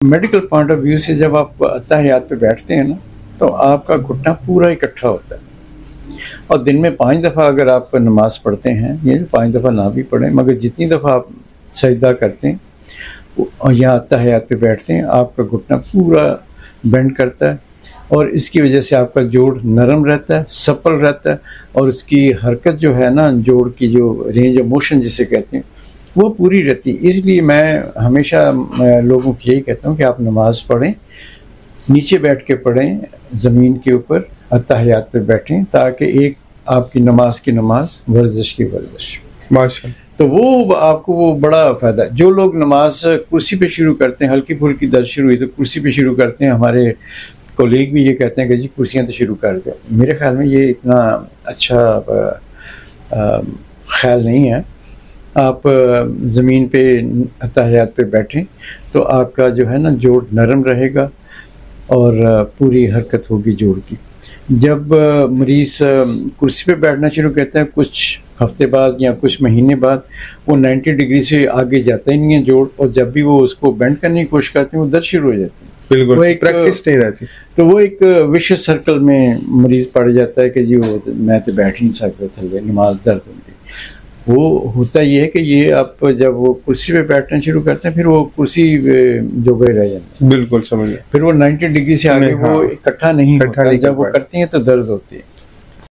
Medical point of view से जब आप अत्तहियात पे बैठते हैं ना, तो आपका घुटना पूरा इकट्ठा होता है। और दिन में 5 दफ़ा अगर आप नमाज पढ़ते हैं, ये 5 दफ़ा ना भी पढ़ें, मगर जितनी दफ़ा आप सजदा करते हैं और यहाँ अत्तहियात पे बैठते हैं, आपका घुटना पूरा बेंड करता है और इसकी वजह से आपका जोड़ नरम रहता है, सपल रहता है और उसकी हरकत जो है ना, जोड़ की जो रेंज ऑफ मोशन जिसे कहते हैं, वो पूरी रहती है। इसलिए मैं हमेशा लोगों को यही कहता हूँ कि आप नमाज़ पढ़ें, नीचे बैठ के पढ़ें, ज़मीन के ऊपर अत्तहियात पे बैठें, ताकि एक आपकी नमाज की नमाज, वर्जिश की वर्जिश। माशाअल्लाह। तो वो आपको वो बड़ा फ़ायदा है। जो लोग नमाज कुर्सी पे शुरू करते हैं, हल्की फुल्की दर्द शुरू हुई तो कुर्सी पे शुरू करते हैं, हमारे कोलीग भी ये कहते हैं कि जी कुर्सियाँ तो शुरू कर दें। मेरे ख्याल में ये इतना अच्छा ख्याल नहीं है। आप ज़मीन पे अत्तहियात पे बैठें तो आपका जो है ना, जोड़ नरम रहेगा और पूरी हरकत होगी जोड़ की। जब मरीज़ कुर्सी पे बैठना शुरू करता है, कुछ हफ्ते बाद या कुछ महीने बाद वो 90 डिग्री से आगे जाता ही नहीं है जोड़, और जब भी वो उसको बेंड करने की कोशिश करते हैं वो दर्द शुरू हो जाती है। बिल्कुल, वो एक प्रैक्टिस नहीं रहती। तो वो एक विशियस सर्कल में मरीज़ पड़ जाता है कि जी वो मैं तो बैठ ही नहीं सकता थले, नमाज दर्द होती। वो होता ये है कि ये आप जब वो कुर्सी पे बैठना शुरू करते हैं, फिर वो कुर्सी जो गए रह जाते हैं। बिल्कुल समझ गया। फिर वो 90 डिग्री से आगे वो इकट्ठा नहीं होता, जब वो करते हैं तो दर्द होती है।